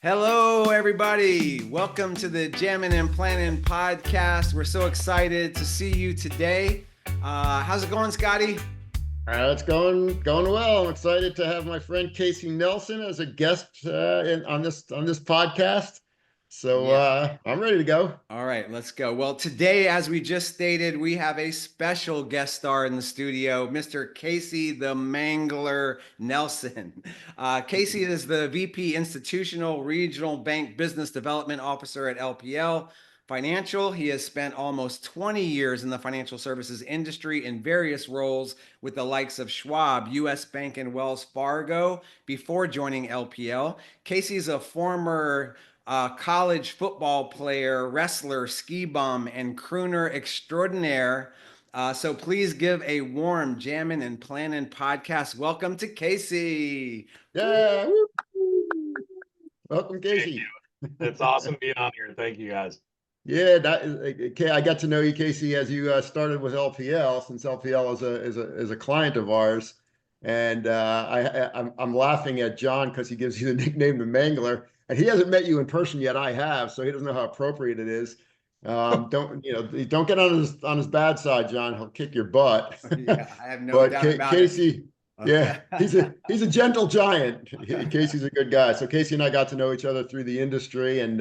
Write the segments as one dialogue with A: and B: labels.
A: Hello, everybody. Welcome to the Jammin and Plannin Podcast. We're so excited to see you today. How's it going, Scotty?
B: It's going well. I'm excited to have my friend Casey Nelson as a guest on this podcast. So
A: Yeah.
B: I'm ready to go.
A: All right, let's go. Well, today, as we just stated, we have a special guest star in the studio, Mr. Casey the Mangler Nelson. Casey is the VP Institutional Regional Bank Business Development Officer at LPL Financial. He has spent almost 20 years in the financial services industry in various roles with the likes of Schwab, US Bank, and Wells Fargo before joining LPL. Casey is a former college football player, wrestler, ski bum, and crooner extraordinaire. So please give a warm Jammin and Plannin Podcast welcome to Casey.
B: Yeah. Woo. Welcome,
C: Thank
B: Casey.
C: you. It's awesome being on here. Thank you, guys.
B: Yeah, okay. I got to know you, Casey, as you started with LPL, since LPL is a client of ours, and I'm laughing at John because he gives you the nickname the Mangler, and he hasn't met you in person yet. I have, so he doesn't know how appropriate it is. Don't get on his bad side, John. He'll kick your butt.
A: Yeah, I have no
B: But
A: doubt about
B: Casey,
A: it.
B: yeah, he's a gentle giant. Casey's a good guy. So Casey and I got to know each other through the industry, and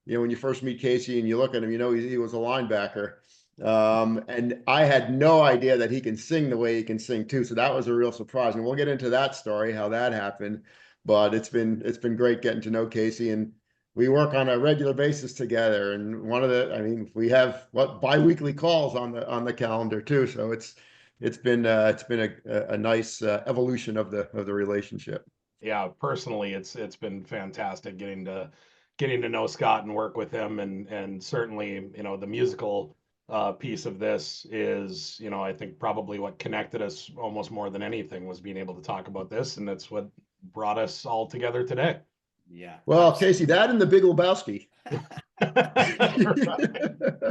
B: when you first meet Casey and you look at him, he was a linebacker. And I had no idea that he can sing the way he can sing too. So that was a real surprise. And we'll get into that story, how that happened. But it's been great getting to know Casey, and we work on a regular basis together. And we have biweekly calls on the calendar too. So it's been a nice evolution of the relationship.
C: Yeah, personally, it's been fantastic getting to know Scott and work with him, and certainly, the musical piece of this is, I think probably what connected us almost more than anything was being able to talk about this, and that's what brought us all together today.
A: Yeah.
B: Well, Casey, that and the Big Lebowski.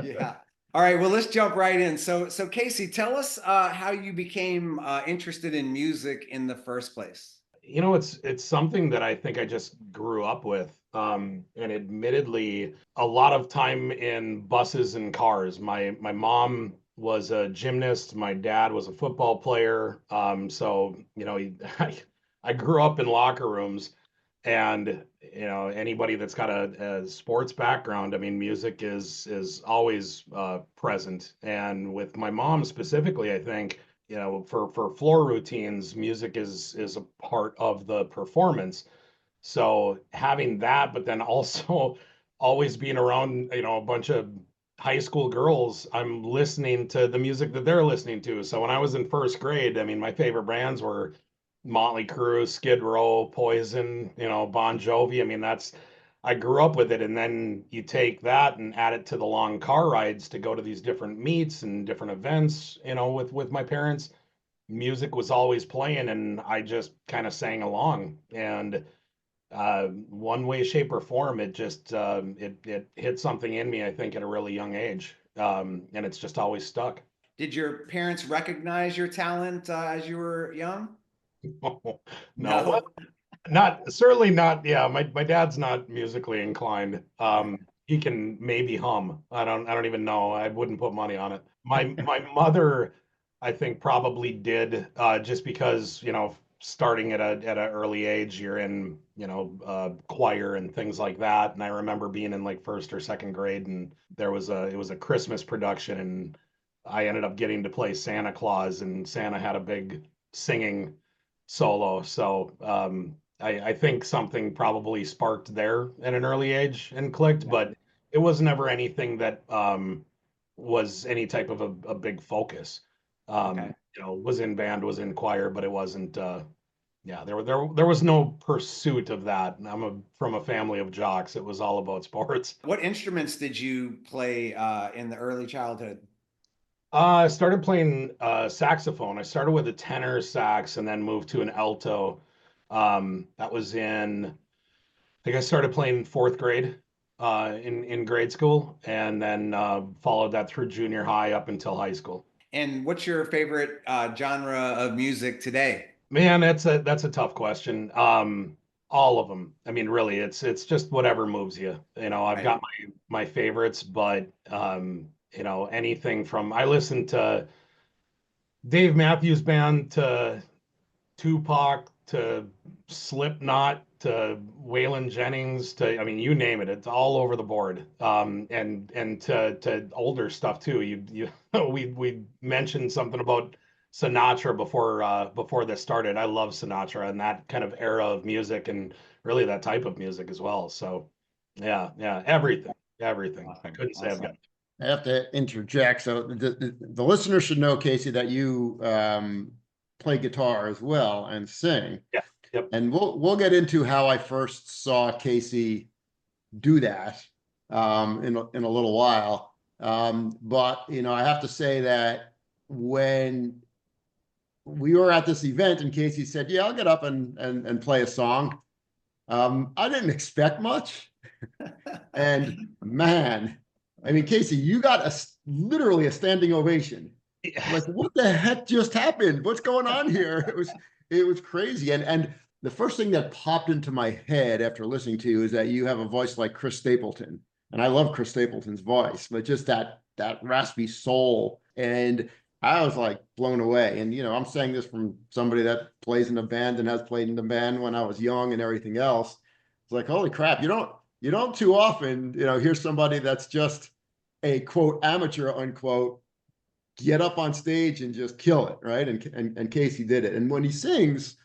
A: Yeah. All right. Well, let's jump right in. So Casey, tell us how you became interested in music in the first place.
C: It's something that I think I just grew up with. And admittedly, a lot of time in buses and cars. My mom was a gymnast. My dad was a football player. So I grew up in locker rooms, and anybody that's got a sports background, I mean, music is always present. And with my mom specifically, I think for floor routines, music is a part of the performance. So having that, but then also always being around, a bunch of high school girls, I'm listening to the music that they're listening to. So when I was in first grade, I mean, my favorite bands were Mötley Crüe, Skid Row, Poison, Bon Jovi. I mean, I grew up with it. And then you take that and add it to the long car rides to go to these different meets and different events, with my parents. Music was always playing, and I just kind of sang along. And one way, shape, or form, it just it hit something in me, I think, at a really young age. And it's just always stuck.
A: Did your parents recognize your talent as you were young?
C: No,
A: No.
C: not certainly not. Yeah, my dad's not musically inclined. He can maybe hum. I don't even know. I wouldn't put money on it. My mother, I think, probably did, just because, starting at an early age, you're in, choir and things like that. And I remember being in like first or second grade, and it was a Christmas production, and I ended up getting to play Santa Claus, and Santa had a big singing solo. So I think something probably sparked there at an early age and clicked, but it was never anything that was any type of a big focus.
A: Okay.
C: Was in band, was in choir, but it wasn't. Yeah, there was no pursuit of that. I'm from a family of jocks. It was all about sports.
A: What instruments did you play in the early childhood?
C: I started playing saxophone. I started with a tenor sax and then moved to an alto. That was I think I started playing fourth grade in grade school, and then followed that through junior high up until high school.
A: And what's your favorite genre of music today?
C: Man, that's a tough question. All of them. I mean, really, it's just whatever moves you. I've
A: Right.
C: got my favorites, but anything from I listen to Dave Matthews Band to Tupac to Slipknot to Waylon Jennings to I mean you name it, it's all over the board. And to older stuff too. You we mentioned something about Sinatra before this started. I love Sinatra and that kind of era of music and really that type of music as well. So yeah, everything. I
A: Awesome.
C: couldn't say I've got.
A: Awesome.
B: I have to interject. So the listener should know, Casey, that you play guitar as well and sing.
C: Yeah. Yep.
B: And we'll get into how I first saw Casey do that in a little while. But I have to say that when we were at this event and Casey said, "Yeah, I'll get up and play a song," I didn't expect much. And man, I mean, Casey, you got literally a standing ovation. Like, what the heck just happened? What's going on here? It was crazy. And the first thing that popped into my head after listening to you is that you have a voice like Chris Stapleton. And I love Chris Stapleton's voice, but just that raspy soul. And I was like blown away. And I'm saying this from somebody that plays in a band and has played in the band when I was young and everything else. It's like, holy crap, you don't too often, hear somebody that's just a quote amateur unquote get up on stage and just kill it, right? And Casey did it. And when he sings,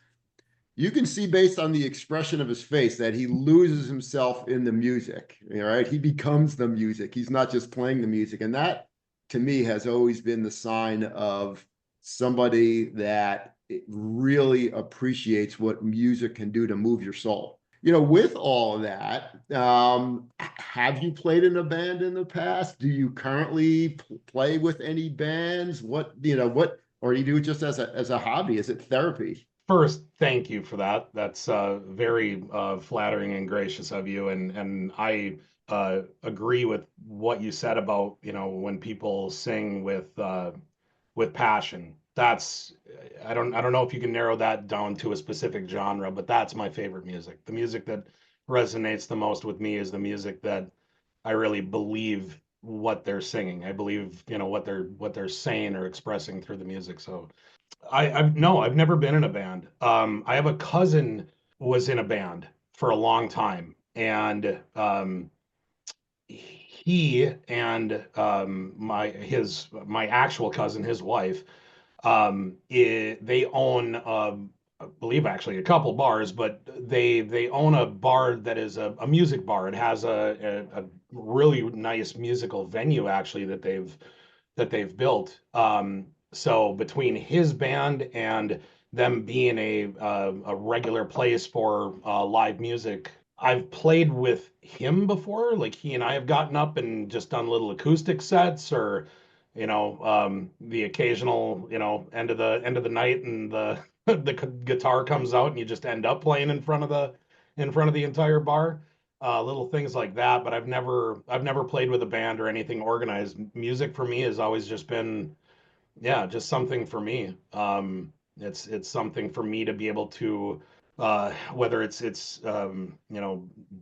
B: you can see based on the expression of his face that he loses himself in the music, right? He becomes the music. He's not just playing the music. And that, to me, has always been the sign of somebody that really appreciates what music can do to move your soul. With all of that, have you played in a band in the past? Do you currently play with any bands? Or do you do it just as a hobby? Is it therapy?
C: First, thank you for that. That's very flattering and gracious of you. And I agree with what you said about, when people sing with passion. I don't know if you can narrow that down to a specific genre, but that's my favorite music. The music that resonates the most with me is the music that I really believe what they're singing. I believe, what they're saying or expressing through the music. So I've never been in a band. I have a cousin who was in a band for a long time, and he and my actual cousin, his wife, they own I believe actually a couple bars, but they own a bar that is a music bar. It has a really nice musical venue actually that they've built. So between his band and them being a regular place for live music, I've played with him before. Like he and I have gotten up and just done little acoustic sets, or the occasional end of the night, and the the guitar comes out, and you just end up playing in front of the entire bar. Little things like that, but I've never played with a band or anything organized. Music for me has always just been, yeah, just something for me. It's something for me to be able to, whether it's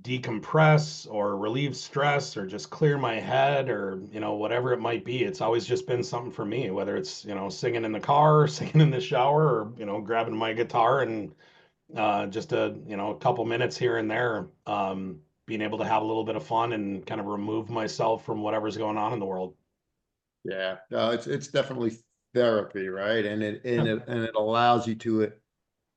C: decompress or relieve stress or just clear my head, or whatever it might be. It's always just been something for me, whether it's singing in the car, singing in the shower, or grabbing my guitar and just a couple minutes here and there, being able to have a little bit of fun and kind of remove myself from whatever's going on in the world.
B: Yeah, no, it's definitely therapy, right? And it allows you to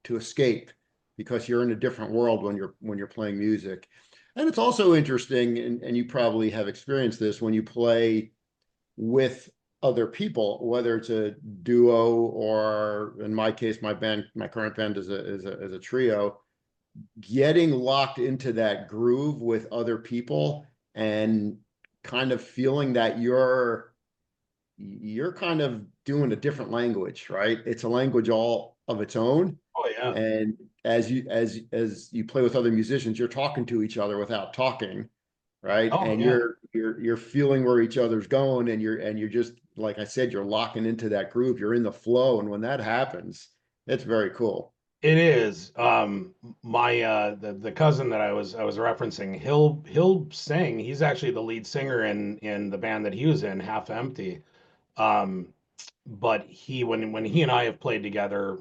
B: escape because you're in a different world when you're playing music. And it's also interesting, and you probably have experienced this when you play with other people, whether it's a duo or in my case, my current band is a trio, getting locked into that groove with other people and kind of feeling that you're kind of doing a different language, right? It's a language all of its own.
C: Oh yeah.
B: And as you play with other musicians, you're talking to each other without talking, right?
C: Oh
B: And
C: yeah.
B: you're feeling where each other's going, and you're just, like I said, you're locking into that groove. You're in the flow, and when that happens, it's very cool.
C: It is. My the cousin that I was referencing, he'll sing. He's actually the lead singer in the band that he was in, Half Empty. Um, but when he and I have played together,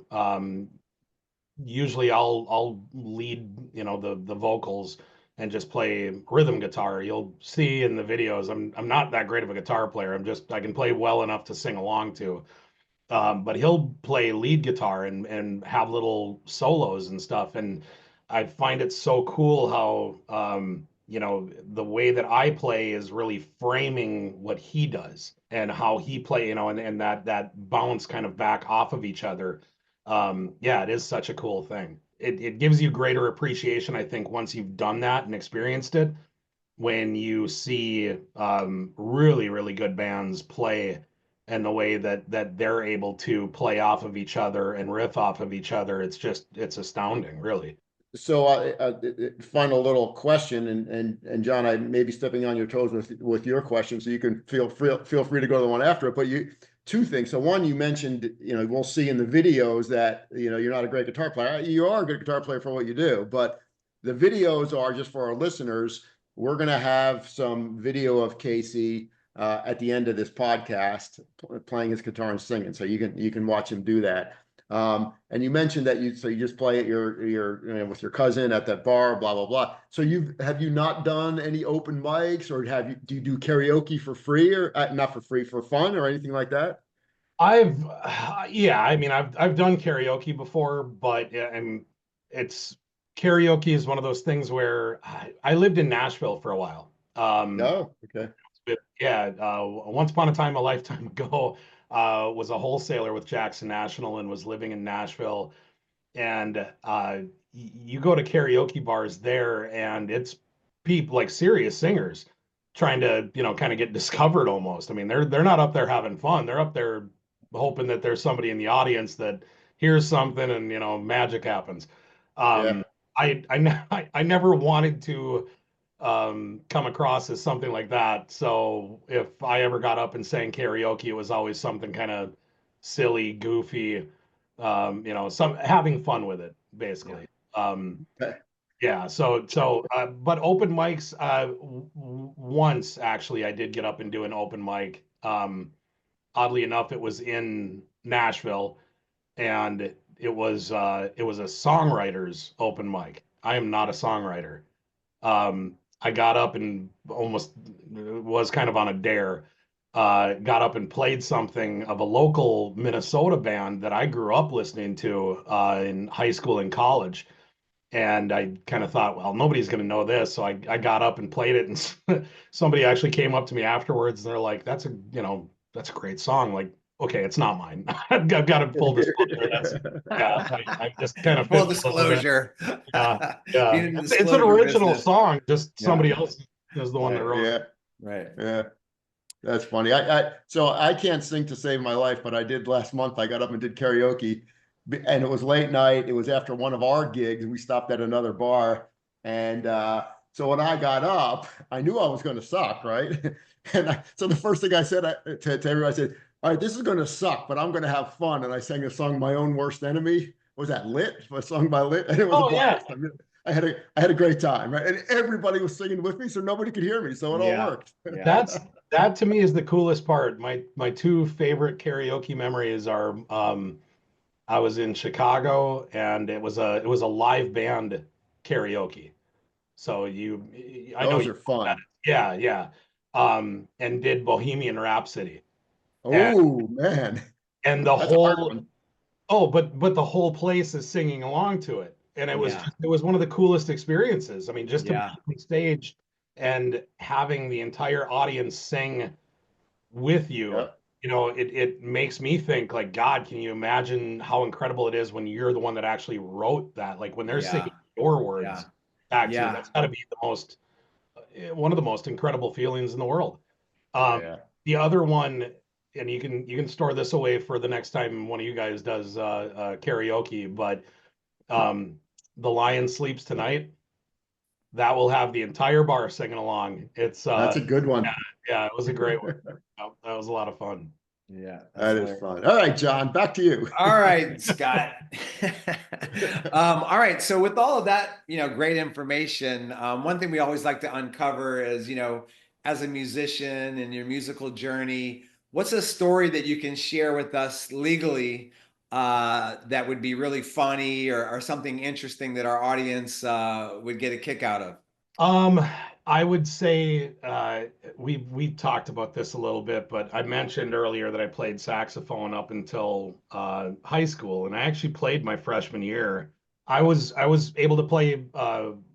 C: usually I'll lead, the vocals and just play rhythm guitar. You'll see in the videos, I'm not that great of a guitar player. I can play well enough to sing along to. But he'll play lead guitar and have little solos and stuff. And I find it so cool how the way that I play is really framing what he does and how he play, and that bounce kind of back off of each other. Yeah, it is such a cool thing. It gives you greater appreciation, I think, once you've done that and experienced it, when you see really, really good bands play and the way that they're able to play off of each other and riff off of each other. It's astounding, really.
B: So, final little question, and John, I may be stepping on your toes with your question, so you can feel free to go to the one after it. But two things. So, one, you mentioned, we'll see in the videos that you're not a great guitar player. You are a good guitar player for what you do, but the videos are just for our listeners. We're going to have some video of Casey at the end of this podcast playing his guitar and singing, so you can watch him do that. And you mentioned that you just play at your with your cousin at that bar, blah blah blah. So have you not done any open mics, or do you do karaoke for free, or not for free, for fun or anything like that?
C: Yeah, I mean, I've done karaoke before, but it's karaoke is one of those things where I lived in Nashville for a while.
B: No, okay.
C: Yeah, once upon a time, a lifetime ago, was a wholesaler with Jackson National and was living in Nashville. And you go to karaoke bars there, and it's people like serious singers trying to, kind of get discovered almost. I mean, they're not up there having fun. They're up there hoping that there's somebody in the audience that hears something and, magic happens.
B: Yeah.
C: Um, I never wanted to come across as something like that. So if I ever got up and sang karaoke, it was always something kind of silly, goofy, some having fun with it, basically.
B: Okay.
C: Yeah. But open mics, once actually, I did get up and do an open mic. Oddly enough, it was in Nashville, and it was a songwriters open mic. I am not a songwriter. I got up and almost was kind of on a dare. Got up and played something of a local Minnesota band that I grew up listening to in high school and college. And I kind of thought, well, nobody's going to know this. So I got up and played it. And somebody actually came up to me afterwards. And they're like, that's a great song. Like, okay, it's not mine. I've got to full disclosure. Yeah, I just kind of
A: Full
C: pitched a little bit.
A: disclosure.
C: Yeah,
A: Being
C: yeah.
A: in the
C: It's an
A: disclosure
C: original
A: business.
C: song. Just
A: Yeah.
C: somebody else is the one that wrote it.
B: Yeah.
A: Right.
B: Yeah. That's funny. So I can't sing to save my life, but I did last month. I got up and did karaoke, and it was late night. It was after one of our gigs. We stopped at another bar, and so when I got up, I knew I was going to suck, right? And so the first thing I said to everybody, I said, "All right, this is going to suck, but I'm going to have fun." And I sang a song, "My Own Worst Enemy." Was that Lit? A song by Lit, and it was a blast.
C: Yeah.
B: I mean, I had a great time, right? And everybody was singing with me, so nobody could hear me, so it all worked.
A: Yeah.
C: That to me is the coolest part. My two favorite karaoke memories are I was in Chicago, and it was a live band karaoke. So I know
B: Those
C: you
B: are fun.
C: yeah, yeah. And did Bohemian Rhapsody. And
B: Oh man,
C: and the
B: that's a hard
C: whole
B: one.
C: Oh, but the whole place is singing along to it. And
A: Yeah.
C: it was one of the coolest experiences. I mean, just to be
A: Yeah.
C: on stage and having the entire audience sing with you,
B: Yep.
C: it makes me think like, God, can you imagine how incredible it is when you're the one that actually wrote that? Like when they're
A: Yeah.
C: singing your
A: Yeah.
C: words back to you,
A: Yeah.
C: that's got to be one of the most incredible feelings in the world.
B: Yeah.
C: The other one, and you can store this away for the next time one of you guys does karaoke, but um, The Lion Sleeps Tonight, that will have the entire bar singing along. It's
B: That's a good one.
C: yeah, it was a great one. That was a lot of fun.
A: Yeah, that's
B: That is
A: hilarious.
B: fun. All right, John, back to you.
A: All right, Scott. All right. So with all of that, great information, one thing we always like to uncover is, as a musician and your musical journey, what's a story that you can share with us legally that would be really funny or something interesting that our audience would get a kick out of?
C: Um, I would say we talked about this a little bit, but I mentioned earlier that I played saxophone up until high school, and I actually played my freshman year. I was able to play.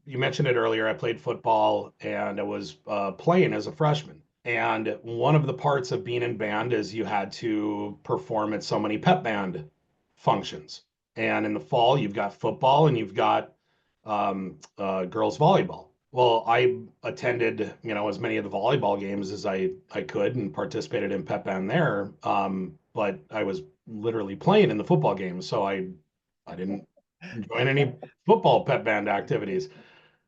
C: You mentioned it earlier. I played football, and I was playing as a freshman. And one of the parts of being in band is you had to perform at so many pep band functions. And in the fall, you've got football and you've got girls volleyball. Well, I attended, as many of the volleyball games as I could and participated in pep band there. But I was literally playing in the football games, so I didn't join any football pep band activities.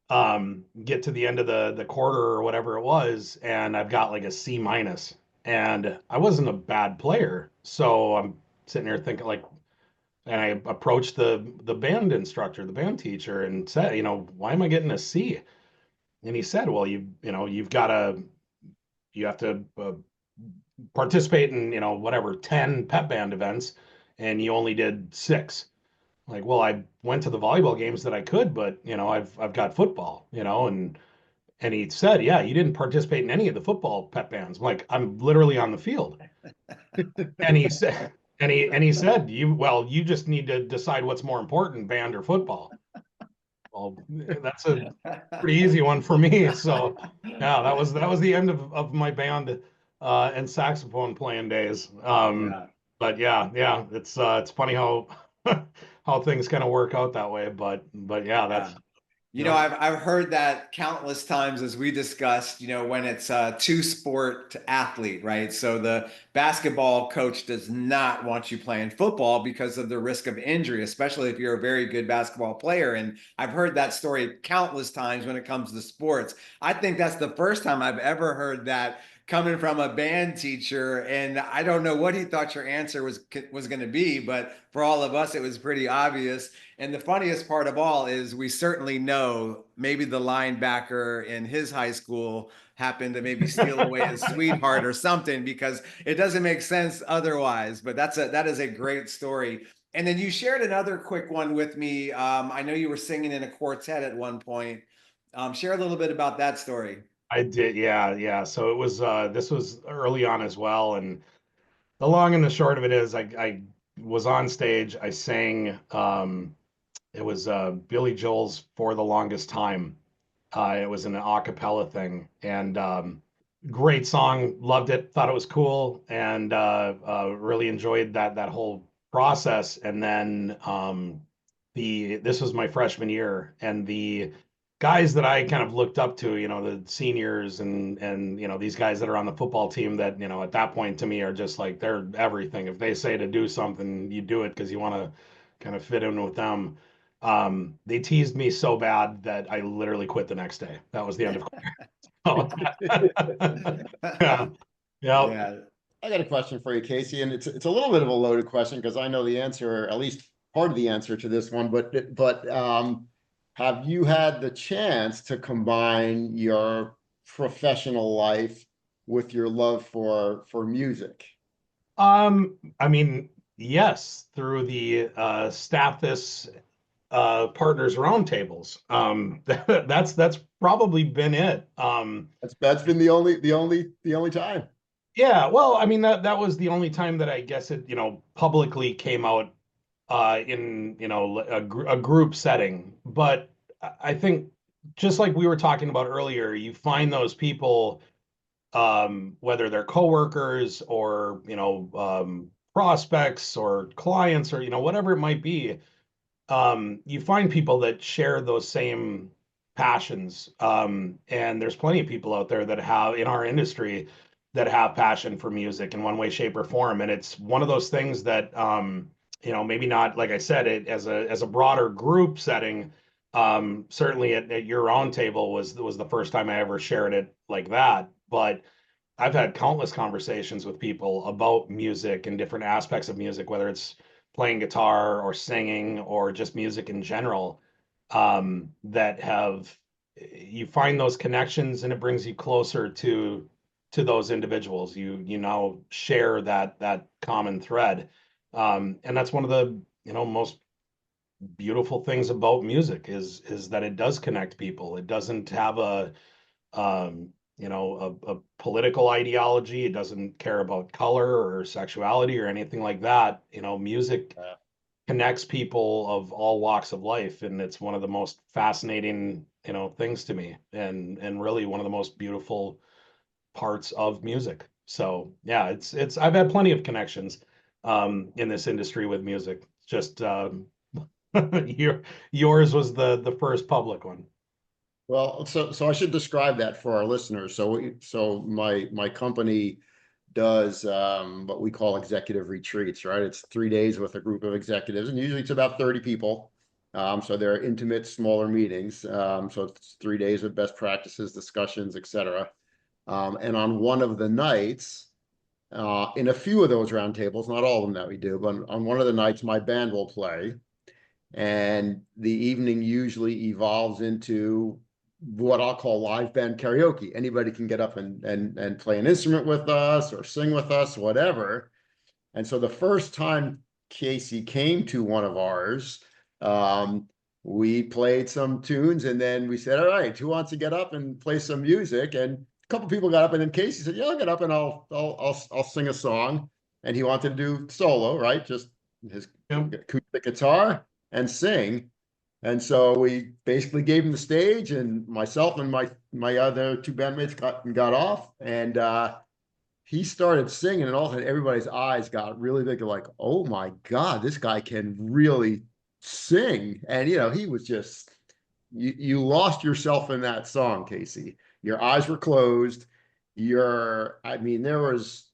C: Get to the end of the quarter or whatever it was, and I've got like a C minus, and I wasn't a bad player. So I'm sitting here thinking like, and I approached the band instructor, the band teacher, and said, why am I getting a C? And he said, well, you have to participate in, whatever, 10 pep band events, and you only did 6. Like, well, I went to the volleyball games that I could, but I've got football, and he said, yeah, you didn't participate in any of the football pep bands. I'm like, I'm literally on the field. And he said, and he said, you just need to decide what's more important, band or football. Well, that's a pretty easy one for me. So yeah, that was the end of my band and saxophone playing days.
A: Yeah.
C: But yeah, it's funny how how things kind of work out that way. But yeah,
A: Yeah.
C: that's
A: I've heard that countless times as we discussed, when it's a two sport athlete, right? So the basketball coach does not want you playing football because of the risk of injury, especially if you're a very good basketball player. And I've heard that story countless times when it comes to sports. I think that's the first time I've ever heard that coming from a band teacher. And I don't know what he thought your answer was going to be, but for all of us, it was pretty obvious. And the funniest part of all is we certainly know maybe the linebacker in his high school happened to maybe steal away his sweetheart or something, because it doesn't make sense otherwise. But that is a great story. And then you shared another quick one with me. I know you were singing in a quartet at one point. Share a little bit about that story.
C: I did, yeah. So it was this was early on as well, and the long and the short of it is I was on stage, I sang it was Billy Joel's For the Longest Time. It was an a cappella thing, and great song, loved it, thought it was cool, and really enjoyed that whole process. And then the this was my freshman year, and the guys that I kind of looked up to, the seniors and these guys that are on the football team that at that point to me are just like they're everything. If they say to do something, you do it because you want to kind of fit in with them. They teased me so bad that I literally quit the next day. That was the end of yeah. Yeah.
A: Yeah.
B: I got a question for you, Casey, and it's a little bit of a loaded question because I know the answer, at least part of the answer to this one. But have you had the chance to combine your professional life with your love for music?
C: I mean, yes, through the Stathis Partners Roundtables. That's probably been it.
B: That's been the only time.
C: Yeah, well, I mean that was the only time that I guess it, publicly came out in, a group setting. But I think just like we were talking about earlier, you find those people, whether they're coworkers or, prospects or clients or, whatever it might be, you find people that share those same passions. And there's plenty of people out there that have in our industry that have passion for music in one way, shape, or form. And it's one of those things that, maybe not, like I said, it as a broader group setting. Certainly at your own table was the first time I ever shared it like that. But I've had countless conversations with people about music and different aspects of music, whether it's playing guitar or singing or just music in general, that have you find those connections and it brings you closer to those individuals. You now share that common thread. And that's one of the, most beautiful things about music is that it does connect people. It doesn't have a political ideology. It doesn't care about color or sexuality or anything like that. Music connects people of all walks of life, and it's one of the most fascinating, things to me, and really one of the most beautiful parts of music. So yeah, it's I've had plenty of connections in this industry with music. Just your yours was the first public one.
B: Well, so I should describe that for our listeners. So my company does what we call executive retreats, right? It's 3 days with a group of executives, and usually it's about 30 people. So they're intimate, smaller meetings. So it's 3 days of best practices, discussions, etc. And on one of the nights, in a few of those roundtables, not all of them that we do, but on one of the nights, my band will play, and the evening usually evolves into what I'll call live band karaoke. Anybody can get up and play an instrument with us or sing with us, whatever. And so the first time Casey came to one of ours, we played some tunes, and then we said, all right, who wants to get up and play some music? And a couple people got up, and then Casey said, yeah, I'll get up and I'll sing a song. And he wanted to do solo, right? Just his acoustic guitar and sing. And so we basically gave him the stage, and myself and my other two bandmates got off, and he started singing, and all of a sudden everybody's eyes got really big. They're like, oh my God, this guy can really sing. And he was just you lost yourself in that song, Casey. Your eyes were closed. I mean, there was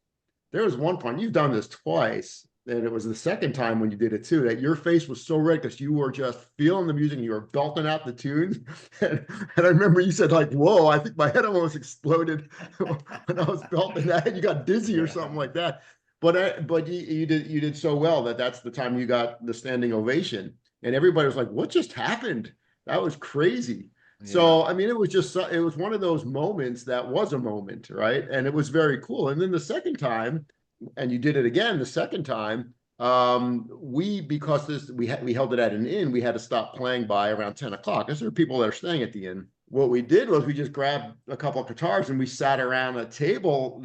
B: one point, you've done this twice, and it was the second time when you did it too, that your face was so red because you were just feeling the music and you were belting out the tunes. And I remember you said, like, whoa, I think my head almost exploded when I was belting that. You got dizzy or something like that. But you did so well that's the time you got the standing ovation. And everybody was like, what just happened? That was crazy. So, I mean, it was one of those moments that was a moment, right? And it was very cool. And then the second time, and you did it again the second time, because we held it at an inn, we had to stop playing by around 10 o'clock. Because there are people that are staying at the inn. What we did was we just grabbed a couple of guitars and we sat around a table,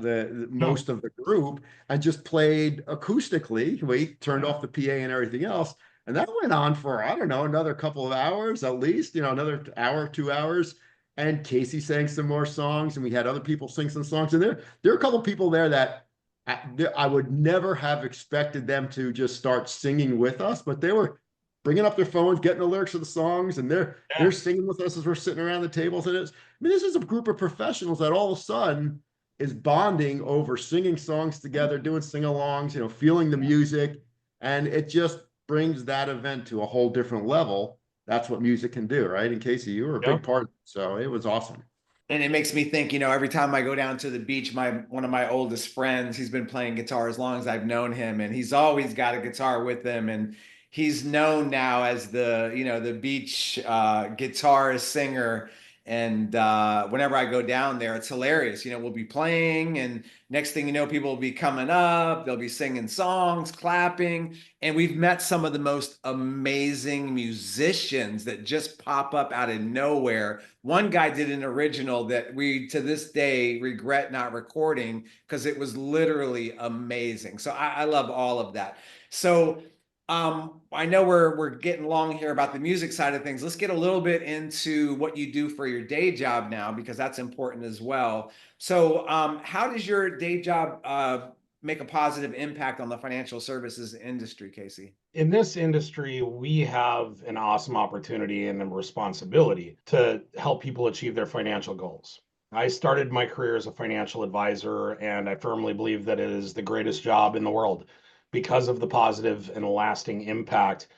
B: most of the group, and just played acoustically. We turned off the PA and everything else. And that went on for, I don't know, another couple of hours at least, another hour, 2 hours. And Casey sang some more songs, and we had other people sing some songs. And there are a couple of people there that I would never have expected them to just start singing with us, but they were bringing up their phones, getting the lyrics of the songs, and they're singing with us as we're sitting around the tables. And this is a group of professionals that all of a sudden is bonding over singing songs together, doing sing-alongs, feeling the music, and it just brings that event to a whole different level. That's what music can do, right? And Casey, you were a big part of it, so it was awesome.
A: And it makes me think, every time I go down to the beach, one of my oldest friends, he's been playing guitar as long as I've known him, and he's always got a guitar with him. And he's known now as the beach guitarist, singer. And whenever I go down there, it's hilarious. We'll be playing, and next thing you know, people will be coming up, they'll be singing songs, clapping. And we've met some of the most amazing musicians that just pop up out of nowhere. One guy did an original that we, to this day, regret not recording because it was literally amazing. So I love all of that. So I know we're getting long here about the music side of things. Let's get a little bit into what you do for your day job now, because that's important as well. So how does your day job make a positive impact on the financial services industry, Casey?
C: In this industry, we have an awesome opportunity and a responsibility to help people achieve their financial goals. I started my career as a financial advisor, and I firmly believe that it is the greatest job in the world because of the positive and lasting impact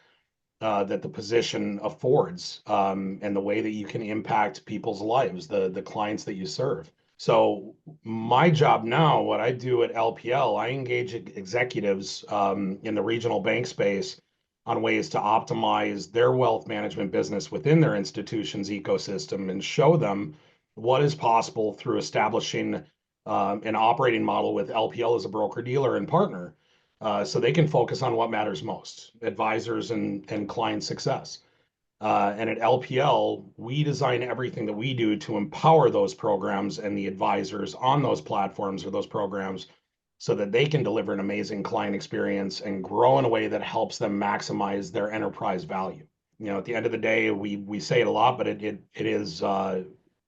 C: that the position affords, and the way that you can impact people's lives, the clients that you serve. So my job now, what I do at LPL, I engage executives in the regional bank space on ways to optimize their wealth management business within their institution's ecosystem and show them what is possible through establishing an operating model with LPL as a broker dealer and partner, so they can focus on what matters most, advisors and client success. And at LPL, we design everything that we do to empower those programs and the advisors on those platforms or those programs so that they can deliver an amazing client experience and grow in a way that helps them maximize their enterprise value. You know, at the end of the day, we say it a lot, but it is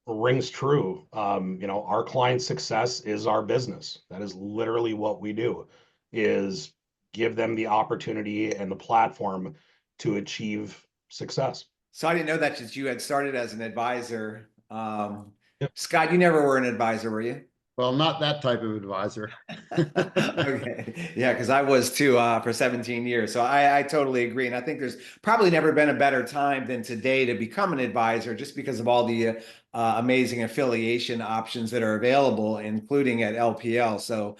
C: rings true. You know, our client success is our business. That is literally what we do, is give them the opportunity and the platform to achieve success.
A: So I didn't know that you had started as an advisor.
C: Yep.
A: Scott, you never were an advisor, were you?
B: Well, not that type of advisor.
A: Okay. Yeah, because I was too for 17 years. So I totally agree. And I think there's probably never been a better time than today to become an advisor just because of all the amazing affiliation options that are available, including at LPL. So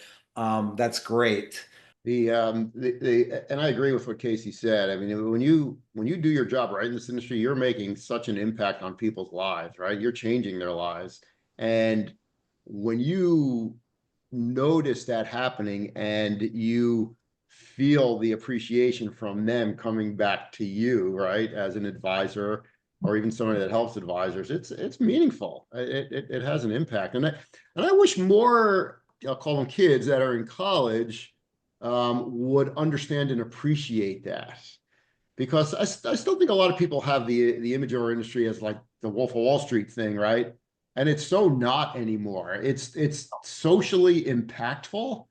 A: that's great.
B: And I agree with what Casey said. I mean, when you do your job right in this industry, you're making such an impact on people's lives, right? You're changing their lives. And when you notice that happening and you feel the appreciation from them coming back to you, right, as an advisor or even somebody that helps advisors, it's meaningful. It has an impact. And I wish more, I'll call them kids that are in college, would understand and appreciate that, because I still think a lot of people have the image of our industry as like the Wolf of Wall Street thing, right? And it's so not anymore. It's socially impactful,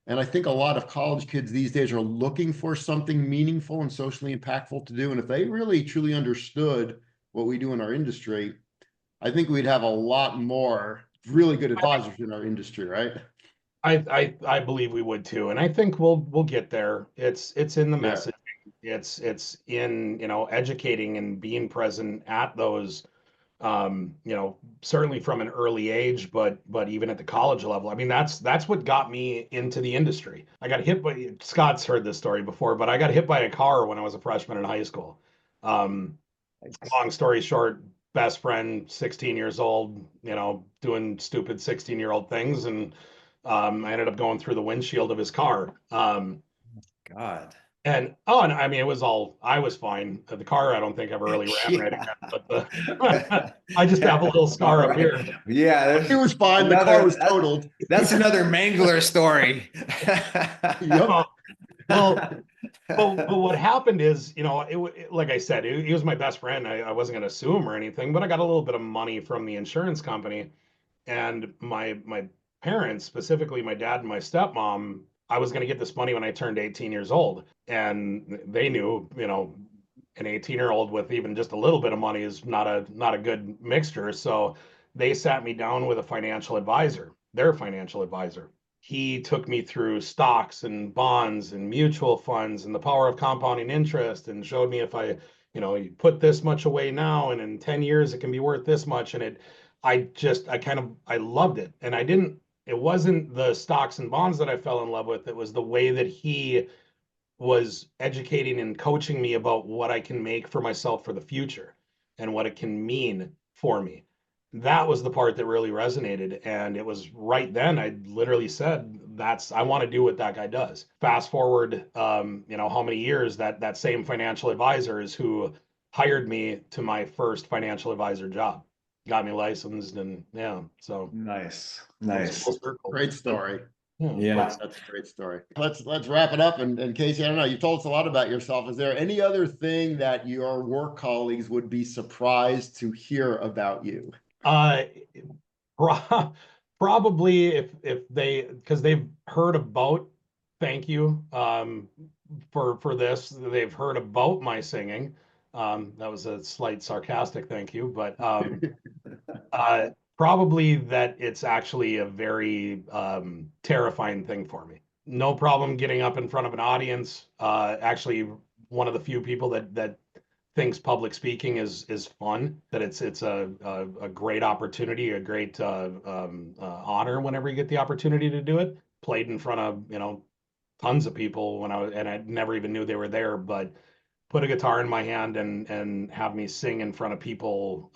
B: and I think a lot of college kids these days are looking for something meaningful and socially impactful to do. And if they really truly understood what we do in our industry, I think we'd have a lot more really good advisors in our industry, right?
C: I believe we would too, and I think we'll get there. It's in the
B: Yeah.
C: message. It's in, you know, educating and being present at those, you know, certainly from an early age, but even at the college level. I mean, that's what got me into the industry. I got hit by, Scott's heard this story before, but I got hit by a car when I was a freshman in high school. Long story short, best friend, 16 years old, you know, doing stupid 16-year-old things, and I ended up going through the windshield of his car.
A: God.
C: And I mean, I was fine. The car, I don't think ever really ran right again, but I just have a little scar up here.
A: Yeah,
B: It was fine. The car was totaled.
A: That's another Mangler story.
B: Yep.
C: Well, but what happened is, you know, like I said, he was my best friend. I wasn't going to sue him or anything, but I got a little bit of money from the insurance company, and my parents, specifically my dad and my stepmom, I was going to get this money when I turned 18 years old, and they knew, you know, an 18-year-old with even just a little bit of money is not a good mixture. So they sat me down with a financial advisor, their financial advisor. He took me through stocks and bonds and mutual funds and the power of compounding interest, and showed me if I, you know, you put this much away now and in 10 years it can be worth this much. And I loved it. And it wasn't the stocks and bonds that I fell in love with. It was the way that he was educating and coaching me about what I can make for myself for the future and what it can mean for me. That was the part that really resonated. And it was right then I literally said, I want to do what that guy does. Fast forward, you know, how many years that same financial advisor is who hired me to my first financial advisor job, got me licensed, and yeah, so
A: Nice.
B: Great story.
A: Yeah.
B: That's a great story. Let's wrap it up. And Casey, I don't know, you told us a lot about yourself. Is there any other thing that your work colleagues would be surprised to hear about you?
C: Probably if because they've heard about, thank you for this, they've heard about my singing. That was a slight sarcastic thank you, but probably that it's actually a very terrifying thing for me. No problem getting up in front of an audience. Actually, one of the few people that thinks public speaking is fun, that it's a great opportunity, a great honor whenever you get the opportunity to do it. Played in front of, tons of people and I never even knew they were there, but put a guitar in my hand and have me sing in front of people,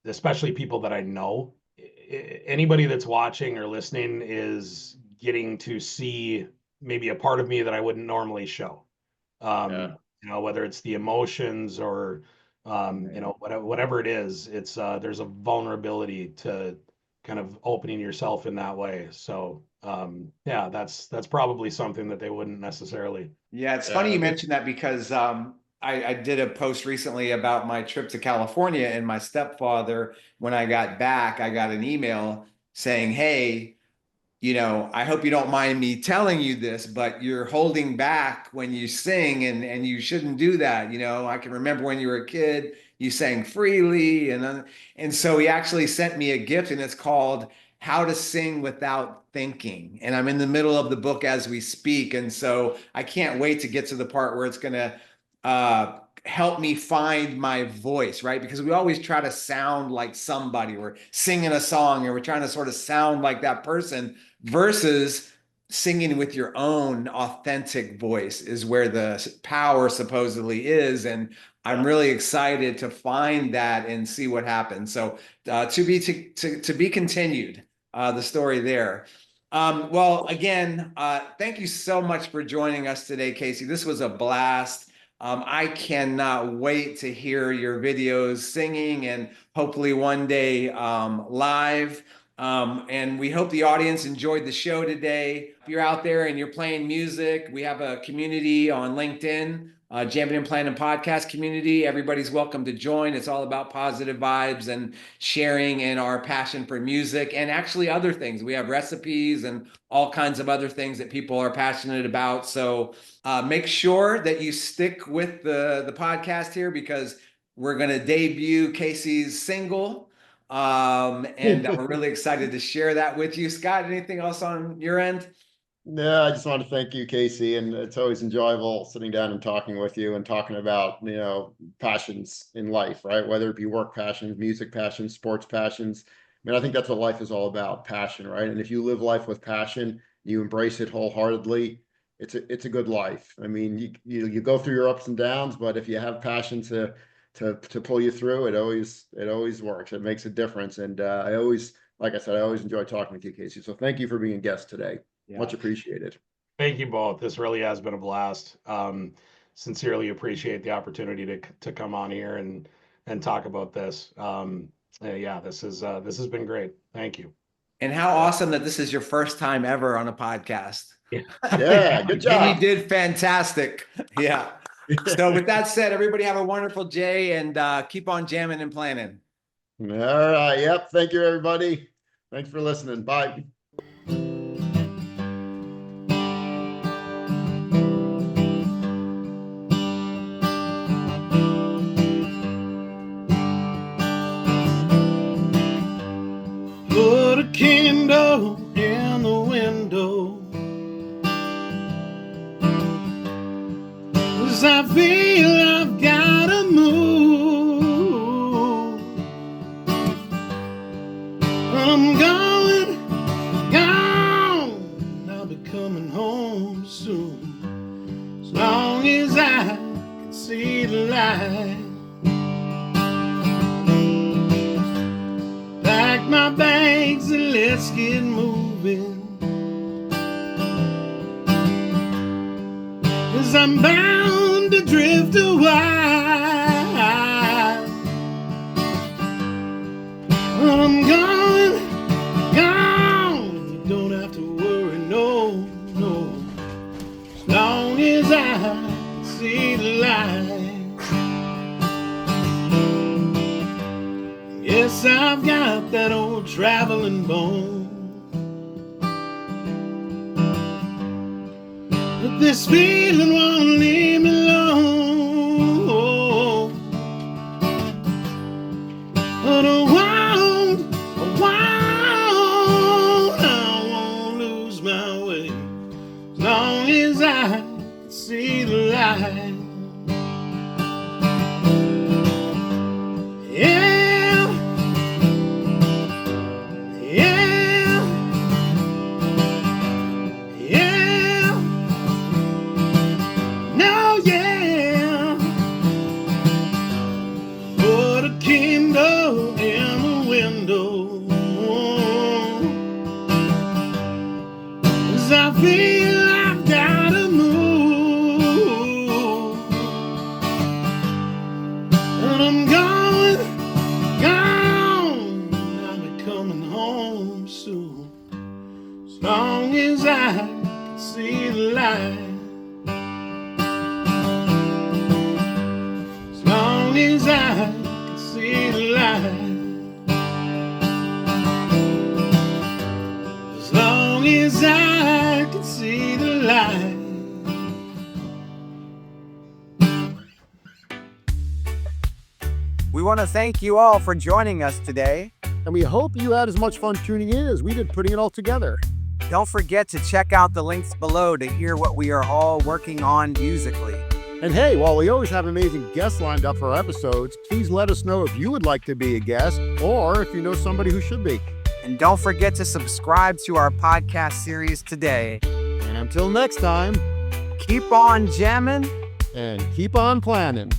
C: especially people that I know. Anybody that's watching or listening is getting to see maybe a part of me that I wouldn't normally show.
B: Yeah.
C: Whether it's the emotions or whatever it is, it's there's a vulnerability to kind of opening yourself in that way. So yeah, that's probably something that they wouldn't necessarily.
A: Yeah, it's funny you mentioned that because I did a post recently about my trip to California, and my stepfather, when I got back, I got an email saying, "Hey, I hope you don't mind me telling you this, but you're holding back when you sing, and you shouldn't do that. I can remember when you were a kid, you sang freely." And so he actually sent me a gift, and it's called How to Sing Without Thinking. And I'm in the middle of the book as we speak. And so I can't wait to get to the part where it's going to help me find my voice, right? Because we always try to sound like somebody. We're singing a song and we're trying to sort of sound like that person, versus singing with your own authentic voice is where the power supposedly is. And I'm really excited to find that and see what happens. So to be continued, the story there. Well, again, thank you so much for joining us today, Casey. This was a blast. I cannot wait to hear your videos singing, and hopefully one day live. And we hope the audience enjoyed the show today. If you're out there and you're playing music, we have a community on LinkedIn, Jammin and Plannin Podcast community. Everybody's welcome to join. It's all about positive vibes and sharing in our passion for music, and actually other things. We have recipes and all kinds of other things that people are passionate about. So make sure that you stick with the podcast here, because we're going to debut Casey's single. And we're really excited to share that with you. Scott, anything else on your end?
B: No, I just want to thank you, Casey, and it's always enjoyable sitting down and talking with you and talking about, passions in life, right? Whether it be work passions, music passions, sports passions. I mean, I think that's what life is all about, passion, right? And if you live life with passion, you embrace it wholeheartedly, it's a good life. I mean, you go through your ups and downs, but if you have passion to pull you through, it always works. It makes a difference. And like I said, I always enjoy talking with you, Casey. So thank you for being a guest today. Yeah. Much appreciated.
C: Thank you both. This really has been a blast. Sincerely appreciate the opportunity to come on here and talk about this. Yeah, this has been great. Thank you.
A: And how awesome that this is your first time ever on a podcast.
B: Yeah, good job.
A: And you did fantastic. Yeah. So with that said, everybody have a wonderful day, and keep on jamming and planning.
B: All right. Yep. Thank you, everybody. Thanks for listening. Bye.
D: Put a candle in the window, 'cause I feel I've gotta move. I'm gone, I'll be coming home soon, as long as I can see the light. Pack my bags and let's get moving, 'cause I'm bound to drift a while. But I'm gone, you don't have to worry, no, as long as I see the light. Yes, I've got that old traveling bone, but this feeling won't leave me alone. But I won't lose my way, as long as I see the light. But I'm gone, I'll be coming home soon. As long as I can see the light. As long as I can see the light. As long as I can see the light.
E: We want to thank you all for joining us today.
F: And we hope you had as much fun tuning in as we did putting it all together.
E: Don't forget to check out the links below to hear what we are all working on musically.
F: And hey, while we always have amazing guests lined up for our episodes, please let us know if you would like to be a guest or if you know somebody who should be.
E: And don't forget to subscribe to our podcast series today.
F: And until next time,
E: keep on jamming
F: and keep on planning.